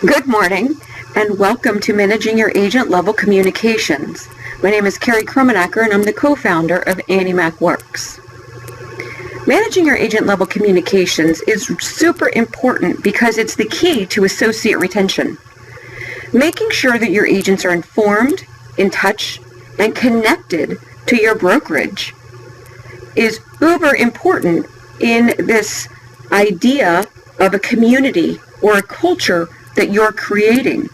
Good morning, and welcome to Managing Your Agent Level Communications. My name is Carrie Kromenacker, and I'm the co-founder of Annie Mac Works. Managing your agent level communications is super important because it's the key to associate retention. Making sure that your agents are informed, in touch, and connected to your brokerage is uber important in this idea of a community or a culture that you're creating.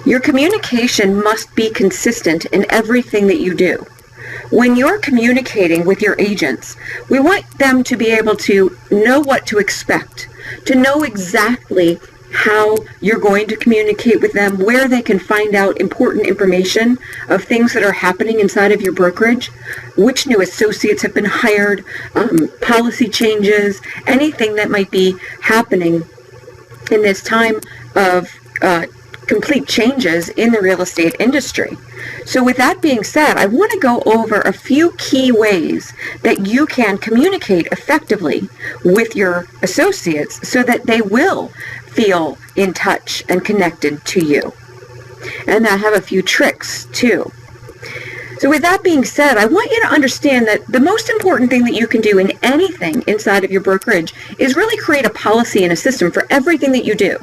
Your communication must be consistent in everything that you do. When you're communicating with your agents, we want them to be able to know what to expect, to know exactly how you're going to communicate with them, where they can find out important information of things that are happening inside of your brokerage, which new associates have been hired, policy changes, anything that might be happening in this time of complete changes in the real estate industry. So with that being said, I want to go over a few key ways that you can communicate effectively with your associates so that they will feel in touch and connected to you. And I have a few tricks too. So with that being said, I want you to understand that the most important thing that you can do in anything inside of your brokerage is really create a policy and a system for everything that you do.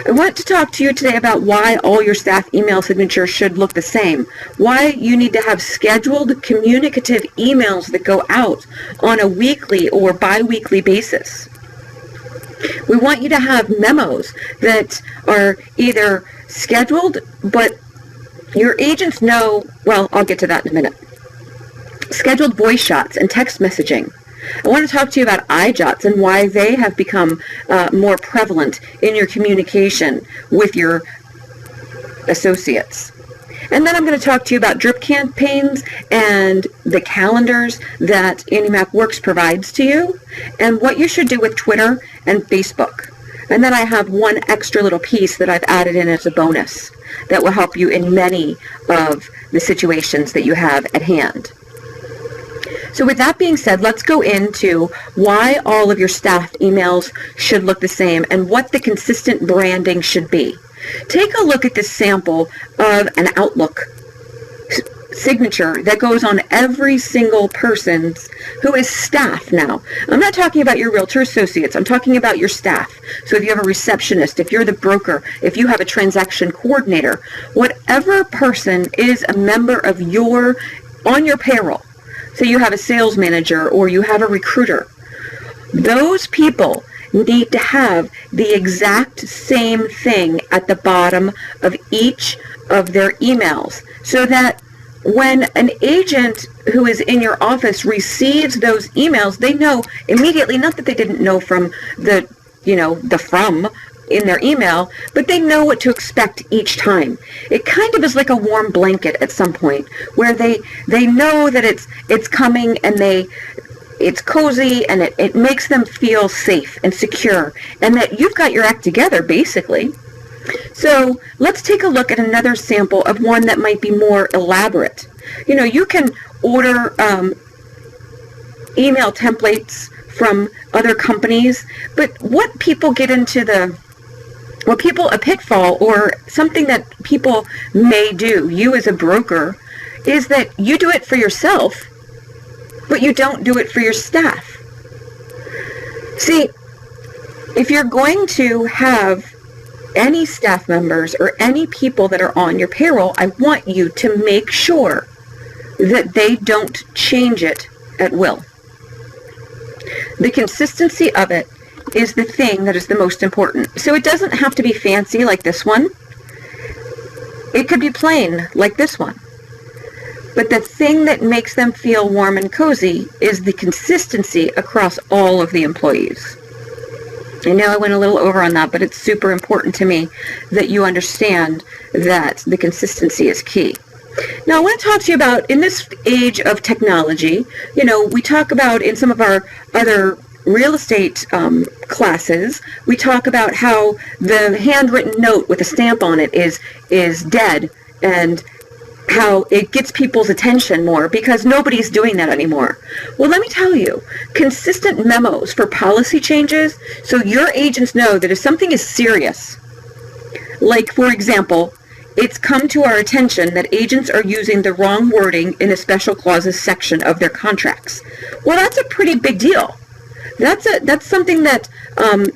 I want to talk to you today about why all your staff email signatures should look the same, why you need to have scheduled communicative emails that go out on a weekly or bi-weekly basis. We want you to have memos that are either scheduled, but your agents know, well, I'll get to that in a minute. Scheduled voice shots and text messaging. I want to talk to you about iJots and why they have become more prevalent in your communication with your associates. And then I'm going to talk to you about drip campaigns and the calendars that Annie Mac Works provides to you, and what you should do with Twitter and Facebook. And then I have one extra little piece that I've added in as a bonus that will help you in many of the situations that you have at hand. So with that being said, let's go into why all of your staff emails should look the same and what the consistent branding should be. Take a look at this sample of an Outlook signature that goes on every single person's who is staff now. I'm not talking about your realtor associates. I'm talking about your staff. So if you have a receptionist, if you're the broker, if you have a transaction coordinator, whatever person is a member of on your payroll. So you have a sales manager or you have a recruiter. Those people need to have the exact same thing at the bottom of each of their emails so that when an agent who is in your office receives those emails, they know immediately, not that they didn't know from the from in their email, but they know what to expect each time. It kind of is like a warm blanket at some point where they know that it's coming and it's cozy and it makes them feel safe and secure and that you've got your act together basically. So let's take a look at another sample of one that might be more elaborate. You can order email templates from other companies, but what people get into a pitfall or something that people may do, you as a broker, is that you do it for yourself, but you don't do it for your staff. See, if you're going to have any staff members or any people that are on your payroll, I want you to make sure that they don't change it at will. The consistency of it is the thing that is the most important. So it doesn't have to be fancy like this one. It could be plain like this one. But the thing that makes them feel warm and cozy is the consistency across all of the employees. I know I went a little over on that, but it's super important to me that you understand that the consistency is key. Now, I want to talk to you about, in this age of technology, we talk about in some of our other real estate classes, we talk about how the handwritten note with a stamp on it is dead and how it gets people's attention more because nobody's doing that anymore. Well, let me tell you, consistent memos for policy changes so your agents know that if something is serious, like for example, it's come to our attention that agents are using the wrong wording in a special clauses section of their contracts. Well, that's a pretty big deal. That's something that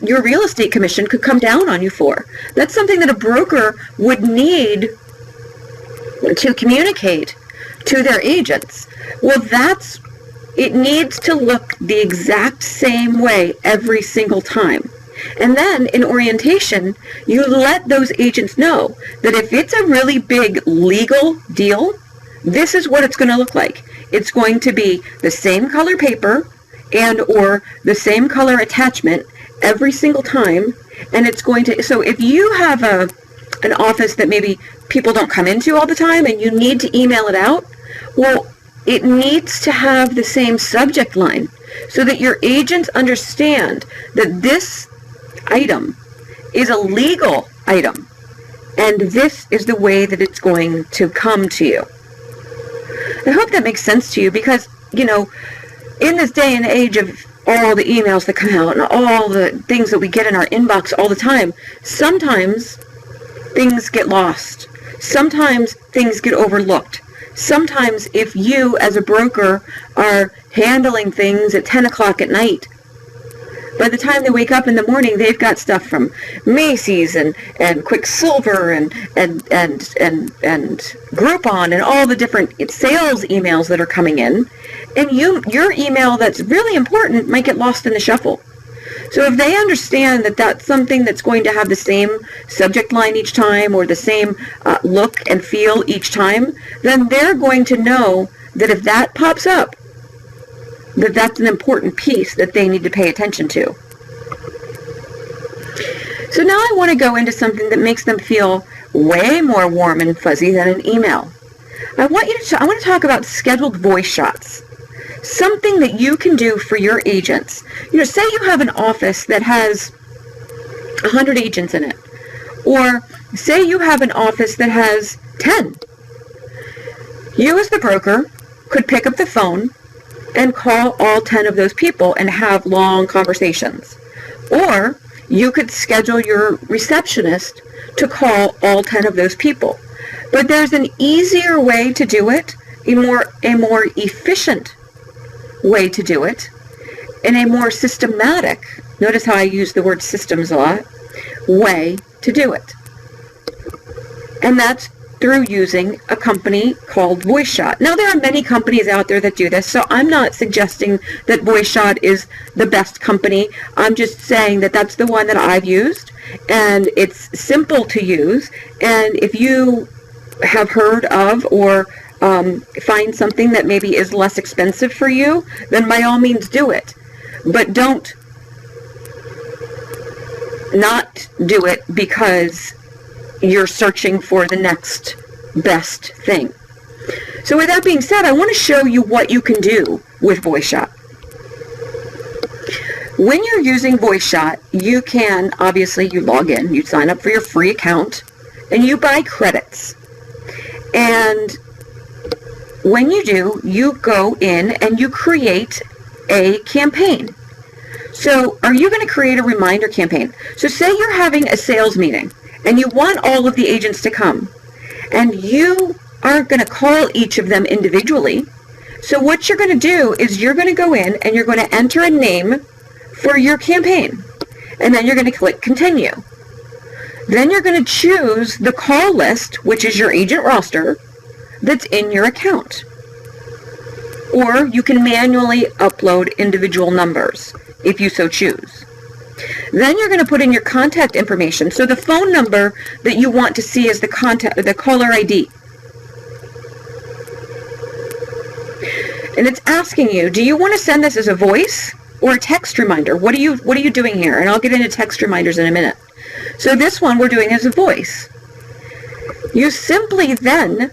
your real estate commission could come down on you for. That's something that a broker would need to communicate to their agents. Well, it needs to look the exact same way every single time. And then in orientation, you let those agents know that if it's a really big legal deal, this is what it's going to look like. It's going to be the same color paper and or the same color attachment every single time. And it's going to, so if you have an office that maybe people don't come into all the time and you need to email it out, well, it needs to have the same subject line so that your agents understand that this item is a legal item and this is the way that it's going to come to you. I hope that makes sense to you because, you know, in this day and age of all the emails that come out and all the things that we get in our inbox all the time, sometimes things get lost. Sometimes things get overlooked. Sometimes if you as a broker are handling things at 10 o'clock at night, by the time they wake up in the morning, they've got stuff from Macy's and Quicksilver and Groupon and all the different sales emails that are coming in. And your email that's really important might get lost in the shuffle. So if they understand that that's something that's going to have the same subject line each time or the same look and feel each time, then they're going to know that if that pops up, that's an important piece that they need to pay attention to. So now I want to go into something that makes them feel way more warm and fuzzy than an email. I want to talk about scheduled voice shots. Something that you can do for your agents. You know, say you have an office that has 100 agents in it, or say you have an office that has 10. You as the broker could pick up the phone and call all 10 of those people and have long conversations. Or you could schedule your receptionist to call all 10 of those people. But there's an easier way to do it, a more efficient way to do it, and a more systematic, notice how I use the word systems a lot, way to do it. And that's through using a company called VoiceShot. Now, there are many companies out there that do this, so I'm not suggesting that VoiceShot is the best company. I'm just saying that that's the one that I've used, and it's simple to use. And if you have heard of or find something that maybe is less expensive for you, then by all means do it. But don't not do it because you're searching for the next best thing. So with that being said, I want to show you what you can do with VoiceShot. When you're using VoiceShot, you can, obviously, you log in, you sign up for your free account, and you buy credits. And when you do, you go in and you create a campaign. So are you going to create a reminder campaign? So say you're having a sales meeting and you want all of the agents to come, and you aren't going to call each of them individually. So what you're going to do is you're going to go in and you're going to enter a name for your campaign, and then you're going to click continue. Then you're going to choose the call list, which is your agent roster, that's in your account. Or you can manually upload individual numbers if you so choose. Then you're going to put in your contact information, so the phone number that you want to see is the caller ID. And it's asking you, do you want to send this as a voice or a text reminder? What are you doing here? And I'll get into text reminders in a minute. So this one we're doing as a voice. You simply then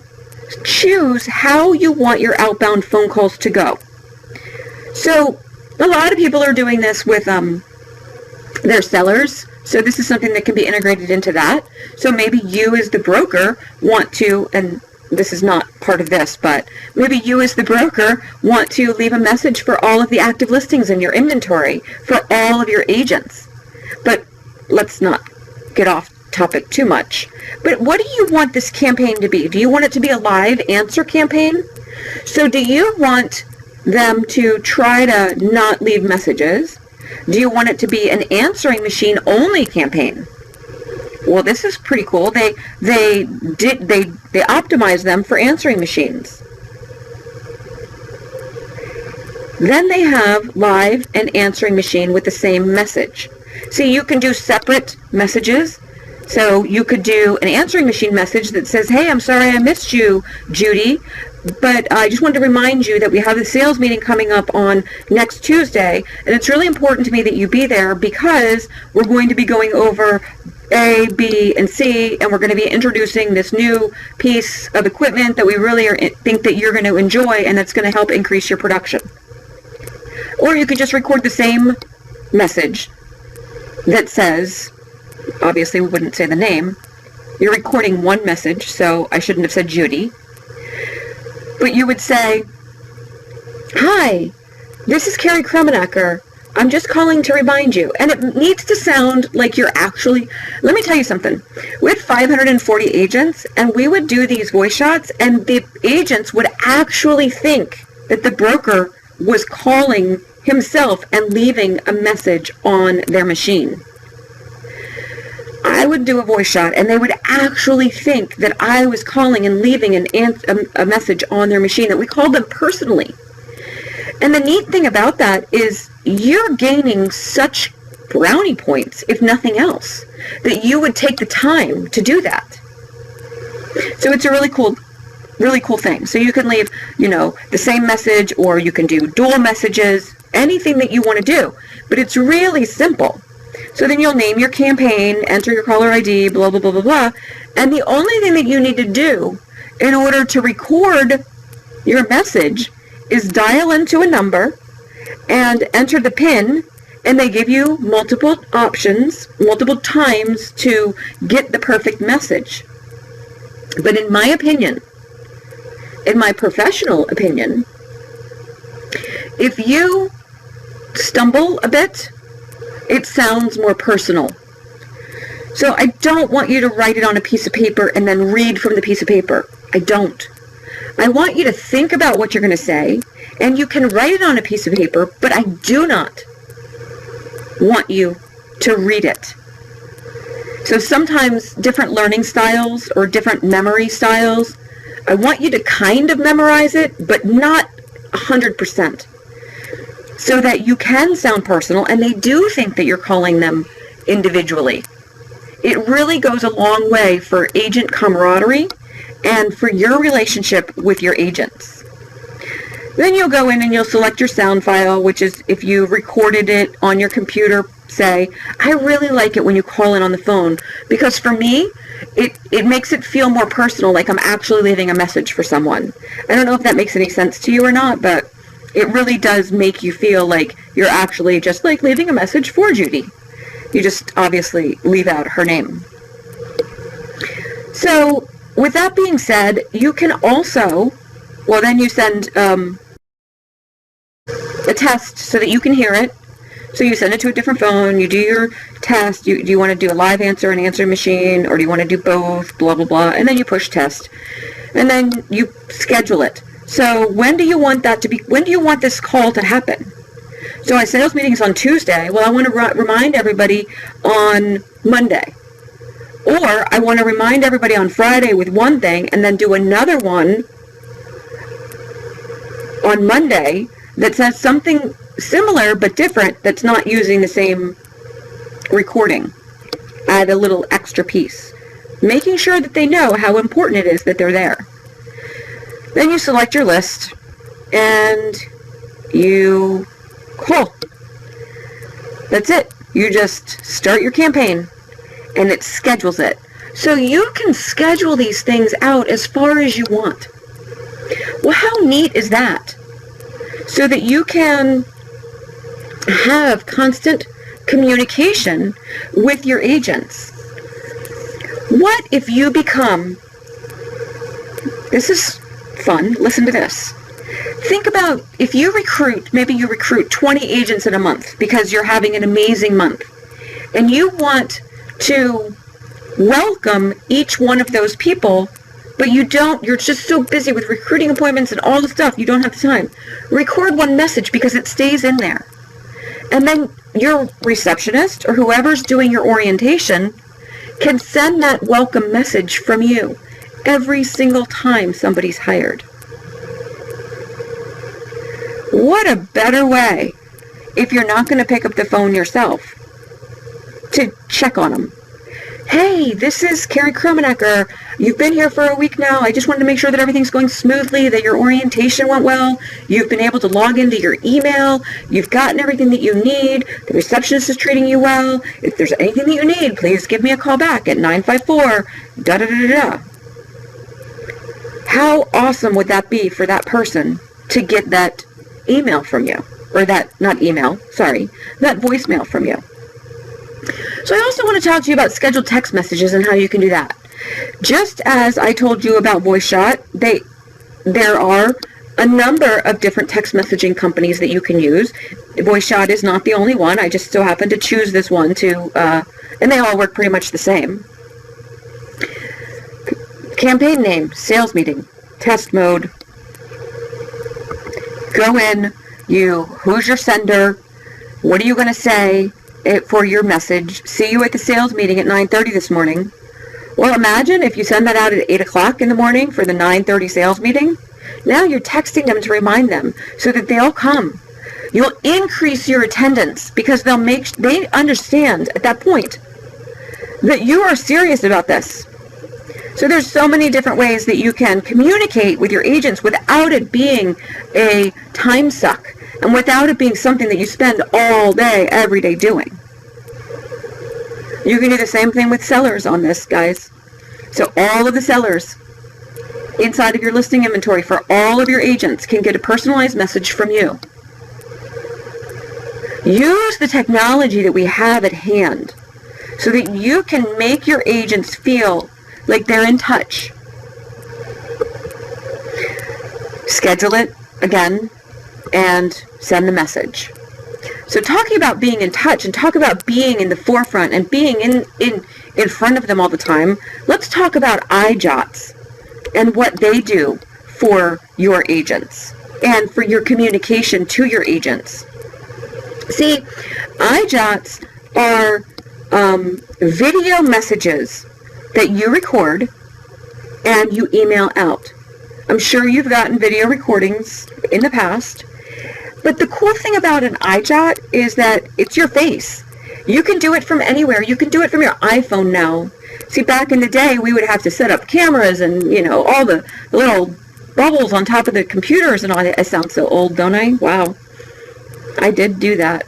choose how you want your outbound phone calls to go. So a lot of people are doing this with their sellers. So this is something that can be integrated into that. So maybe you as the broker want to, and this is not part of this, but maybe you as the broker want to leave a message for all of the active listings in your inventory for all of your agents. But let's not get off topic too much. But what do you want this campaign to be? Do you want it to be a live answer campaign? So do you want them to try to not leave messages? Do you want it to be an answering machine only campaign? Well, this is pretty cool. They optimize them for answering machines. Then they have live and answering machine with the same message. See, you can do separate messages. So you could do an answering machine message that says, hey, I'm sorry I missed you, Judy, but I just wanted to remind you that we have a sales meeting coming up on next Tuesday, and it's really important to me that you be there because we're going to be going over A, B, and C, and we're going to be introducing this new piece of equipment that we really think that you're going to enjoy, and that's going to help increase your production. Or you could just record the same message that says, obviously we wouldn't say the name, you're recording one message, so I shouldn't have said Judy, but you would say, hi, this is Carrie Krummenacher. I'm just calling to remind you. And it needs to sound like you're actually, let me tell you something. We had 540 agents, and we would do these voice shots, and the agents would actually think that the broker was calling himself and leaving a message on their machine. I would do a voice shot, and they would actually think that I was calling and leaving a message on their machine, that we called them personally. And the neat thing about that is you're gaining such brownie points, if nothing else, that you would take the time to do that. So it's a really cool thing. So you can leave, the same message, or you can do dual messages, anything that you want to do. But it's really simple. So then you'll name your campaign, enter your caller ID, blah, blah, blah, blah, blah. And the only thing that you need to do in order to record your message is dial into a number and enter the PIN, and they give you multiple options, multiple times to get the perfect message. But in my opinion, in my professional opinion, if you stumble a bit, it sounds more personal. So I don't want you to write it on a piece of paper and then read from the piece of paper. I don't. I want you to think about what you're going to say, and you can write it on a piece of paper, but I do not want you to read it. So sometimes different learning styles or different memory styles, I want you to kind of memorize it, but not 100%. So that you can sound personal, and they do think that you're calling them individually. It really goes a long way for agent camaraderie and for your relationship with your agents. Then you'll go in and you'll select your sound file, which is if you recorded it on your computer, say, I really like it when you call in on the phone, because for me, it makes it feel more personal, like I'm actually leaving a message for someone. I don't know if that makes any sense to you or not, but it really does make you feel like you're actually just like leaving a message for Judy. You just obviously leave out her name. So with that being said, you can also, well, then you send a test so that you can hear it. So you send it to a different phone, you do your test, do you want to do a live answer and answer machine, or do you want to do both, blah, blah, blah, and then you push test. And then you schedule it. So when do you want this call to happen? So my sales meeting is on Tuesday. Well, I want to remind everybody on Monday. Or I want to remind everybody on Friday with one thing and then do another one on Monday that says something similar but different that's not using the same recording. Add a little extra piece. Making sure that they know how important it is that they're there. Then you select your list and you call. That's it. You just start your campaign and it schedules it. So you can schedule these things out as far as you want. Well, how neat is that? So that you can have constant communication with your agents. What if you become This is fun. Listen to this. Think about if you maybe you recruit 20 agents in a month because you're having an amazing month, and you want to welcome each one of those people, but you're just so busy with recruiting appointments and all the stuff, you don't have the time. Record one message because it stays in there. And then your receptionist or whoever's doing your orientation can send that welcome message from you every single time somebody's hired. What a better way, if you're not going to pick up the phone yourself, to check on them. Hey, this is Carrie Kromenacker. You've been here for a week now. I just wanted to make sure that everything's going smoothly, that your orientation went well. You've been able to log into your email. You've gotten everything that you need. The receptionist is treating you well. If there's anything that you need, please give me a call back at 954 da-da-da-da-da. How awesome would that be for that person to get that email from you? Or that voicemail from you. So I also want to talk to you about scheduled text messages and how you can do that. Just as I told you about VoiceShot, there are a number of different text messaging companies that you can use. VoiceShot is not the only one. I just so happened to choose this one and they all work pretty much the same. Campaign name, sales meeting, test mode. Go in, who's your sender? What are you going to say for your message? See you at the sales meeting at 9:30 this morning. Well, imagine if you send that out at 8 o'clock in the morning for the 9:30 sales meeting. Now you're texting them to remind them so that they'll come. You'll increase your attendance because they understand at that point that you are serious about this. So there's so many different ways that you can communicate with your agents without it being a time suck and without it being something that you spend all day, every day doing. You can do the same thing with sellers on this, guys. So all of the sellers inside of your listing inventory for all of your agents can get a personalized message from you. Use the technology that we have at hand so that you can make your agents feel like they're in touch. Schedule it again and send the message. So talking about being in touch and talk about being in the forefront and being in front of them all the time, let's talk about iJots and what they do for your agents and for your communication to your agents. See, iJots are video messages that you record and you email out. I'm sure you've gotten video recordings in the past, but the cool thing about an iJot is that it's your face. You can do it from anywhere. You can do it from your iPhone now. See, back in the day, we would have to set up cameras and, all the little bubbles on top of the computers and all that. I sound so old, don't I? Wow. I did do that.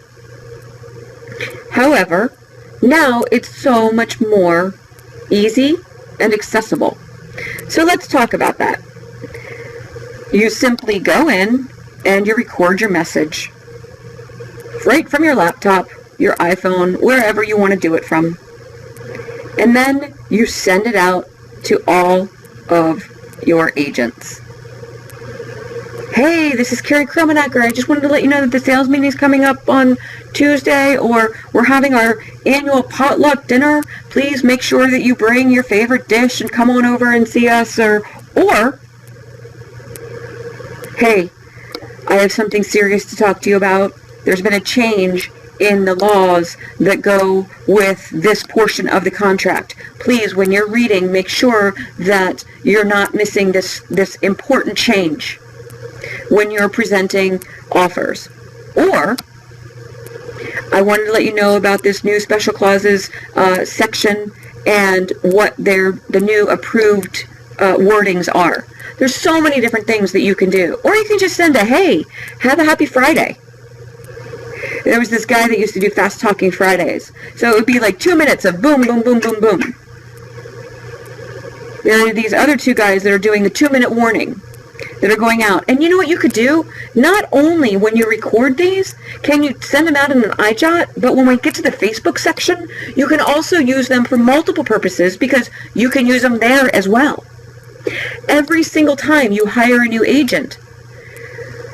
However, now it's so much more easy and accessible. So let's talk about that. You simply go in and you record your message right from your laptop, your iPhone, wherever you want to do it from. And then you send it out to all of your agents. Hey, this is Carrie Kromenacker. I just wanted to let you know that the sales meeting is coming up on Tuesday, or we're having our annual potluck dinner. Please make sure that you bring your favorite dish and come on over and see us. Or hey, I have something serious to talk to you about. There's been a change in the laws that go with this portion of the contract. Please, when you're reading, make sure that you're not missing this important change when you're presenting offers. Or, I wanted to let you know about this new special clauses section and what the new approved wordings are. There's so many different things that you can do. Or you can just send a, hey, have a happy Friday. There was this guy that used to do Fast Talking Fridays. So it would be like 2 minutes of boom, boom, boom, boom, boom. There are these other two guys that are doing the 2-minute warning that are going out. And you know what you could do? Not only when you record these, can you send them out in an iJot, but when we get to the Facebook section, you can also use them for multiple purposes because you can use them there as well. Every single time you hire a new agent,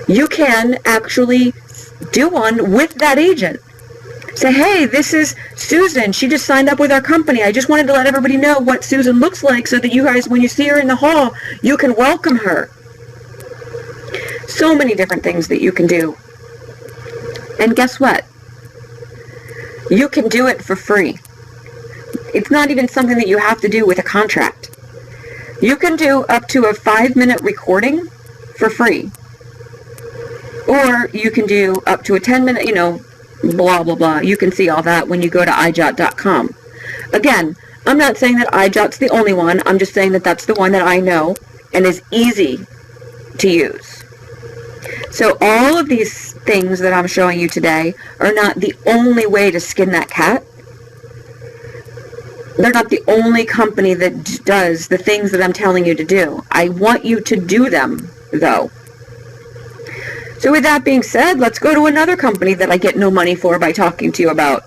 you can actually do one with that agent. Say, hey, this is Susan. She just signed up with our company. I just wanted to let everybody know what Susan looks like so that you guys, when you see her in the hall, you can welcome her. So many different things that you can do. And guess what? You can do it for free. It's not even something that you have to do with a contract. You can do up to a 5-minute recording for free. Or you can do up to a 10-minute, blah, blah, blah. You can see all that when you go to ijot.com. Again, I'm not saying that iJot's the only one. I'm just saying that that's the one that I know and is easy to use. So all of these things that I'm showing you today are not the only way to skin that cat. They're not the only company that does the things that I'm telling you to do. I want you to do them, though. So with that being said, let's go to another company that I get no money for by talking to you about.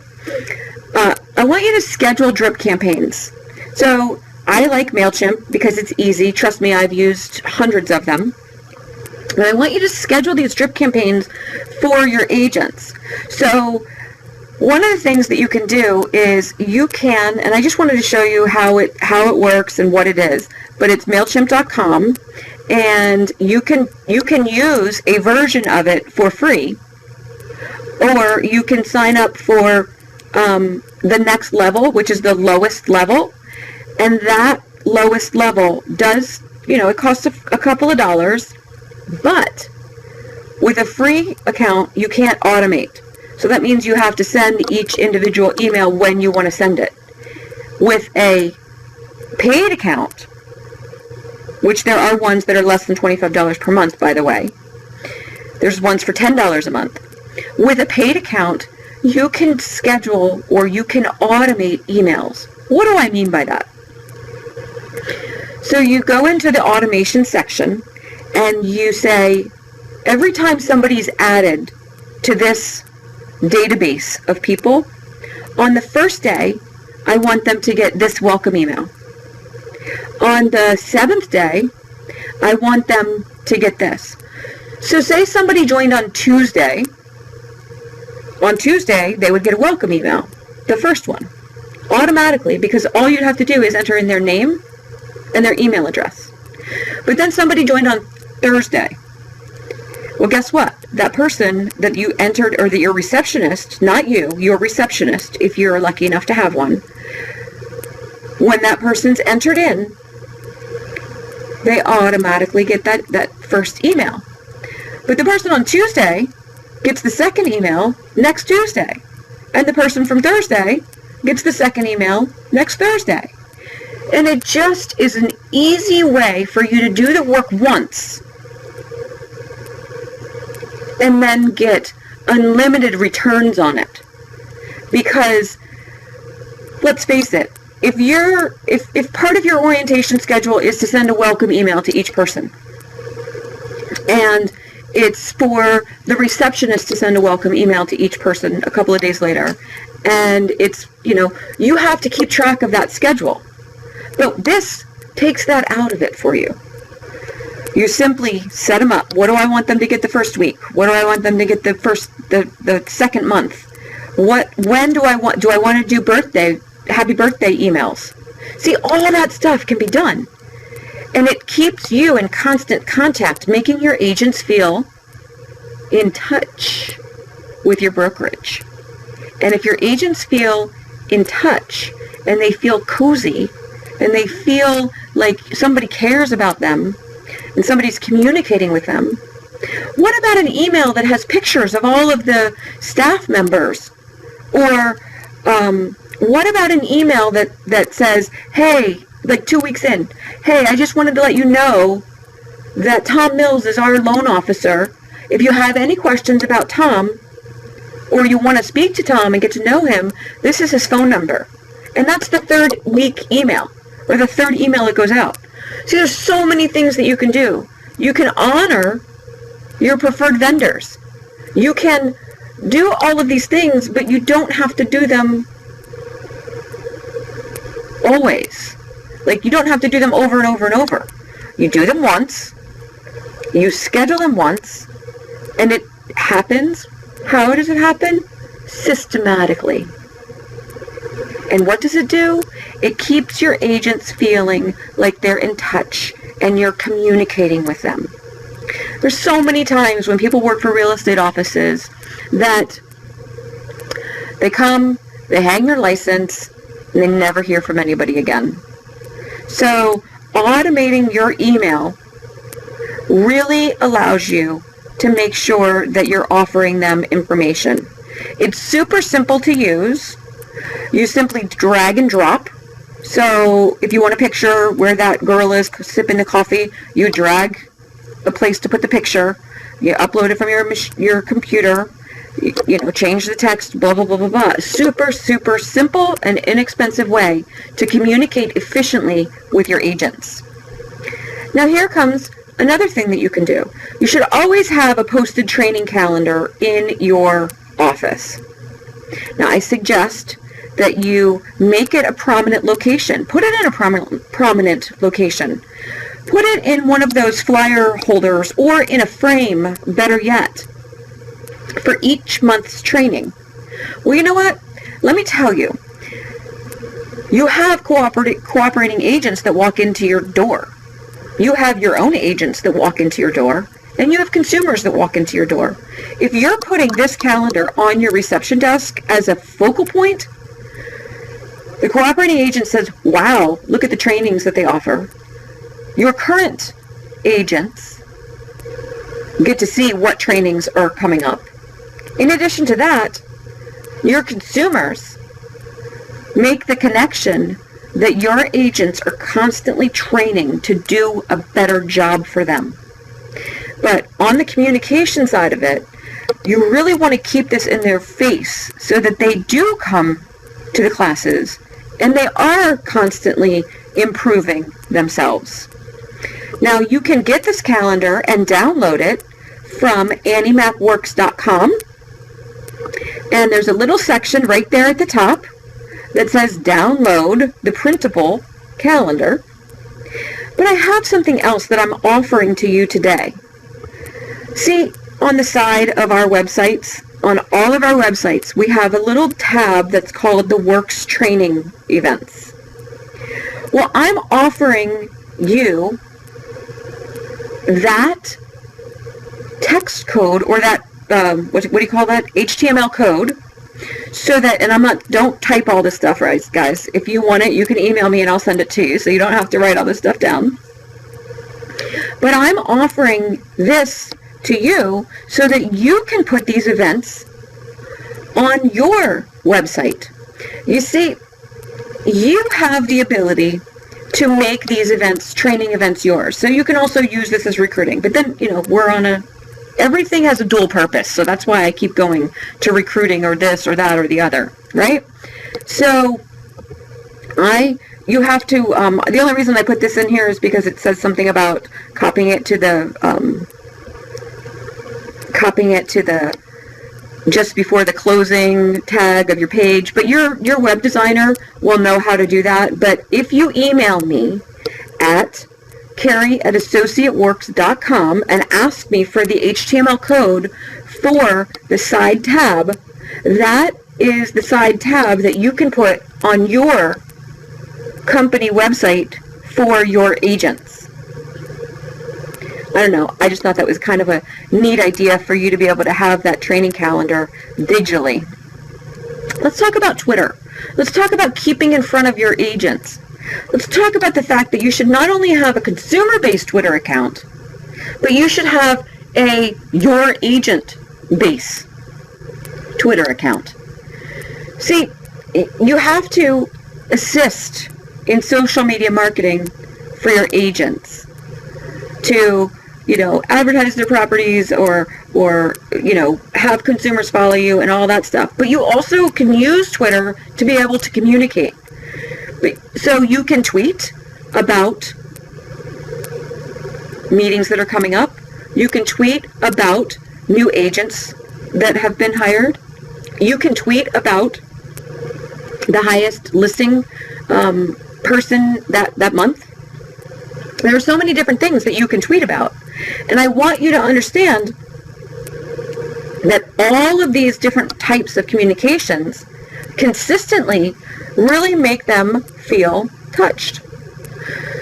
I want you to schedule drip campaigns. So I like MailChimp because it's easy. Trust me, I've used hundreds of them. And I want you to schedule these drip campaigns for your agents. So one of the things that you can do is you can, and I just wanted to show you how it works and what it is, but it's MailChimp.com, and you can use a version of it for free, or you can sign up for the next level, which is the lowest level, and that lowest level does, it costs a couple of dollars, but with a free account, you can't automate. So that means you have to send each individual email when you want to send it. With a paid account, which there are ones that are less than $25 per month, by the way. There's ones for $10 a month. With a paid account, you can schedule or you can automate emails. What do I mean by that? So you go into the automation section and you say, every time somebody's added to this database of people, on the first day, I want them to get this welcome email. On the 7th day, I want them to get this. So say somebody joined on Tuesday. On Tuesday, they would get a welcome email, the first one, automatically, because all you'd have to do is enter in their name and their email address. But then somebody joined on Thursday. Well, guess what? That person that you entered, or that your receptionist, not you, your receptionist, if you're lucky enough to have one, when that person's entered in, they automatically get that first email. But the person on Tuesday gets the second email next Tuesday. And the person from Thursday gets the second email next Thursday. And it just is an easy way for you to do the work once and then get unlimited returns on it. Because let's face it, if part of your orientation schedule is to send a welcome email to each person, and it's for the receptionist to send a welcome email to each person a couple of days later, and it's, you have to keep track of that schedule. But this takes that out of it for you. You simply set them up. What do I want them to get the first week? What do I want them to get the second month? When do I want to do happy birthday emails? See, all of that stuff can be done. And it keeps you in constant contact, making your agents feel in touch with your brokerage. And if your agents feel in touch and they feel cozy and they feel like somebody cares about them and somebody's communicating with them, what about an email that has pictures of all of the staff members? Or what about an email that says, hey, like 2 weeks in, hey, I just wanted to let you know that Tom Mills is our loan officer. If you have any questions about Tom, or you want to speak to Tom and get to know him, this is his phone number. And that's the third week email, or the third email that goes out. See, there's so many things that you can do. You can honor your preferred vendors. You can do all of these things, but you don't have to do them always. Like, you don't have to do them over and over and over. You do them once, you schedule them once, and it happens. How does it happen? Systematically. And what does it do? It keeps your agents feeling like they're in touch and you're communicating with them. There's so many times when people work for real estate offices that they come, they hang their license, and they never hear from anybody again. So automating your email really allows you to make sure that you're offering them information. It's super simple to use. You simply drag and drop. So if you want a picture where that girl is sipping the coffee, you drag a place to put the picture. You upload it from your computer. You know, change the text, blah, blah, blah, blah, blah. Super, super simple and inexpensive way to communicate efficiently with your agents. Now here comes another thing that you can do. You should always have a posted training calendar in your office. Now I suggest that you make it a prominent location. Put it in a prominent location. Put it in one of those flyer holders or in a frame, better yet, for each month's training. Well, you know what? Let me tell you. You have cooperating agents that walk into your door. You have your own agents that walk into your door, and you have consumers that walk into your door. If you're putting this calendar on your reception desk as a focal point, the cooperating agent says, wow, look at the trainings that they offer. Your current agents get to see what trainings are coming up. In addition to that, your consumers make the connection that your agents are constantly training to do a better job for them. But on the communication side of it, you really want to keep this in their face so that they do come to the classes and they are constantly improving themselves. Now you can get this calendar and download it from AnnieMacWorks.com. And there's a little section right there at the top that says download the printable calendar. But I have something else that I'm offering to you today. See, on the side of our websites, on all of our websites, we have a little tab that's called the Works Training Events. Well, I'm offering you that text code or that what do you call that? HTML code. So that, and don't type all this stuff, right, guys. If you want it, you can email me and I'll send it to you so you don't have to write all this stuff down. But I'm offering this to you so that you can put these events on your website. You see, you have the ability to make these events, training events, yours. So you can also use this as recruiting. But then, you know, everything has a dual purpose, so that's why I keep going to recruiting or this or that or the other, right? So you have to, the only reason I put this in here is because it says something about copying it to the just before the closing tag of your page, but your web designer will know how to do that. But if you email me at Carrie@AssociateWorks.com and ask me for the HTML code for the side tab, that is the side tab that you can put on your company website for your agents. I don't know, I just thought that was kind of a neat idea for you to be able to have that training calendar digitally. Let's talk about Twitter. Let's talk about keeping in front of your agents. Let's talk about the fact that you should not only have a consumer-based Twitter account, but you should have a your agent base Twitter account. See, you have to assist in social media marketing for your agents to, you know, advertise their properties or you know, have consumers follow you and all that stuff. But you also can use Twitter to be able to communicate. So you can tweet about meetings that are coming up. You can tweet about new agents that have been hired. You can tweet about the highest listing person that month. There are so many different things that you can tweet about. And I want you to understand that all of these different types of communications consistently really make them feel touched.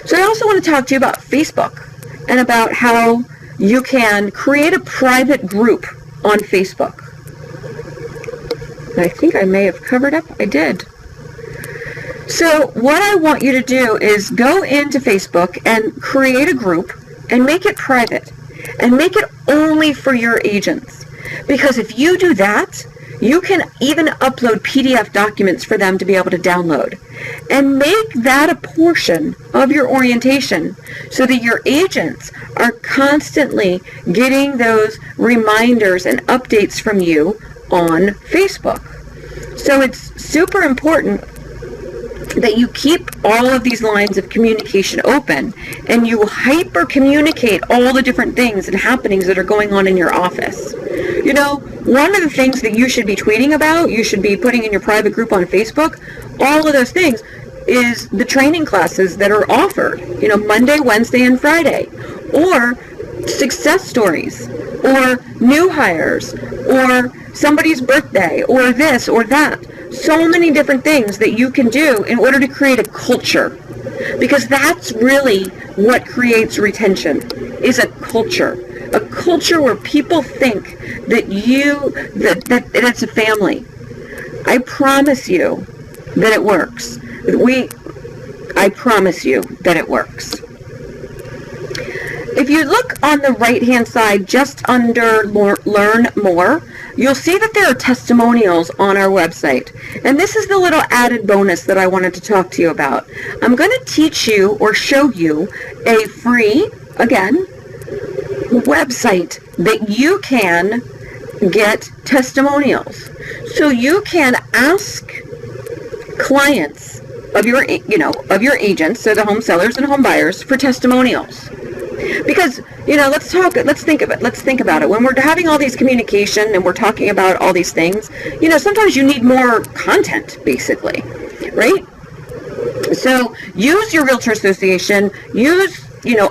So I also want to talk to you about Facebook and about how you can create a private group on Facebook. I think I may have covered up. I did. So what I want you to do is go into Facebook and create a group and make it private and make it only for your agents. Because if you do that, you can even upload PDF documents for them to be able to download and make that a portion of your orientation so that your agents are constantly getting those reminders and updates from you on Facebook. So it's super important that you keep all of these lines of communication open and you hyper communicate all the different things and happenings that are going on in your office. You know, one of the things that you should be tweeting about, you should be putting in your private group on Facebook, all of those things, is the training classes that are offered, you know, Monday, Wednesday, and Friday, or success stories, or new hires, or somebody's birthday, or this or that. So many different things that you can do in order to create a culture, because that's really what creates retention, is a culture where people think that that it's a family. I promise you that it works. I promise you that it works. If you look on the right-hand side, just under Learn More, you'll see that there are testimonials on our website. And this is the little added bonus that I wanted to talk to you about. I'm going to teach you or show you a free, again, website that you can get testimonials. So you can ask clients of your agents, so the home sellers and home buyers, for testimonials. Because, let's think about it. When we're having all these communication and we're talking about all these things, sometimes you need more content, basically, right? So use your realtor association, use,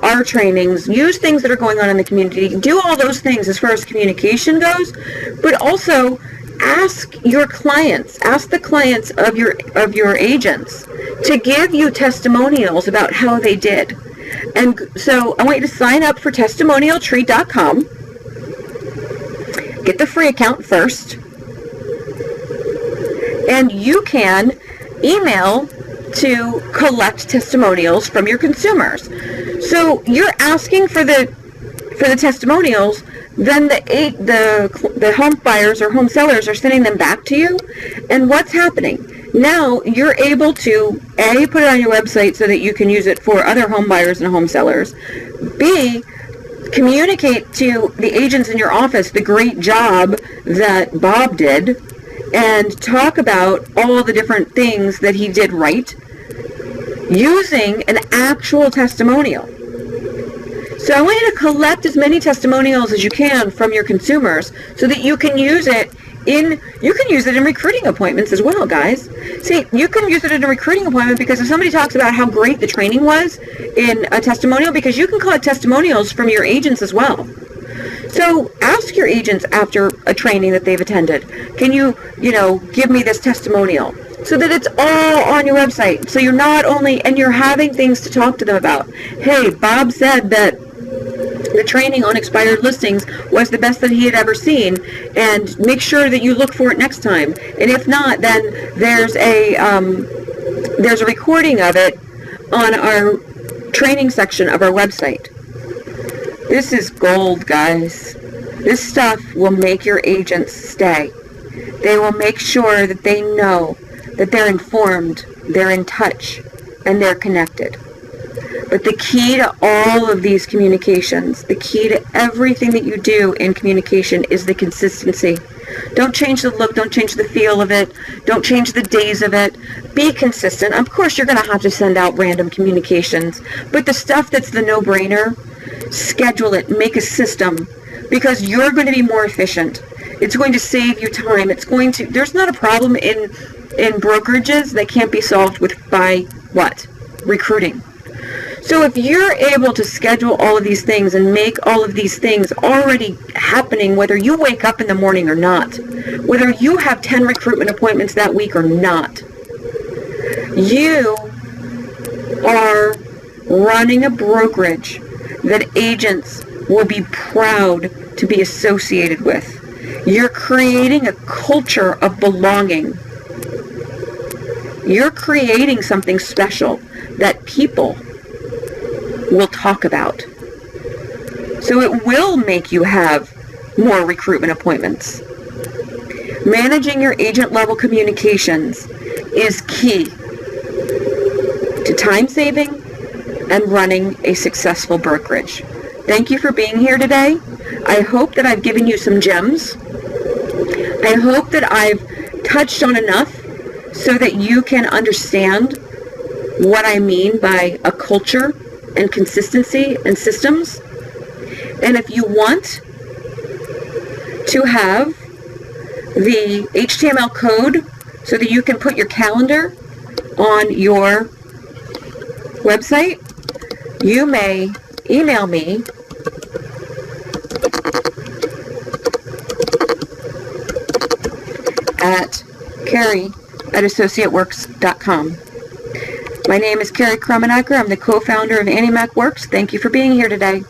our trainings, use things that are going on in the community, do all those things as far as communication goes, but also ask your clients, ask the clients of your agents to give you testimonials about how they did. And so I want you to sign up for testimonialtree.com. Get the free account first. And you can email to collect testimonials from your consumers. So you're asking for the testimonials, then the home buyers or home sellers are sending them back to you. And what's happening? Now you're able to, A, put it on your website so that you can use it for other home buyers and home sellers. B, communicate to the agents in your office the great job that Bob did and talk about all the different things that he did right using an actual testimonial. So I want you to collect as many testimonials as you can from your consumers so that you can use it in recruiting appointments as well, guys. See, you can use it in a recruiting appointment because if somebody talks about how great the training was in a testimonial, because you can collect testimonials from your agents as well. So ask your agents after a training that they've attended, can you, give me this testimonial? So that it's all on your website. So you're not only, and you're having things to talk to them about. Hey, Bob said that the training on expired listings was the best that he had ever seen, and make sure that you look for it next time. And if not, then there's a recording of it on our training section of our website. This is gold, guys. This stuff will make your agents stay. They will make sure that they know that they're informed, they're in touch, and they're connected. But the key to all of these communications, the key to everything that you do in communication is the consistency. Don't change the look, don't change the feel of it, don't change the days of it. Be consistent. Of course, you're going to have to send out random communications, but the stuff that's the no-brainer, schedule it, make a system, because you're going to be more efficient. It's going to save you time. There's not a problem in brokerages that can't be solved by what? Recruiting. So if you're able to schedule all of these things and make all of these things already happening, whether you wake up in the morning or not, whether you have 10 recruitment appointments that week or not, you are running a brokerage that agents will be proud to be associated with. You're creating a culture of belonging. You're creating something special that people will talk about. So it will make you have more recruitment appointments. Managing your agent level communications is key to time saving and running a successful brokerage. Thank you for being here today. I hope that I've given you some gems. I hope that I've touched on enough so that you can understand what I mean by a culture and consistency and systems. And if you want to have the HTML code so that you can put your calendar on your website, you may email me at Carrie@AssociateWorks.com. My name is Carrie Krummenacker. I'm the co-founder of Annie Mac Works. Thank you for being here today.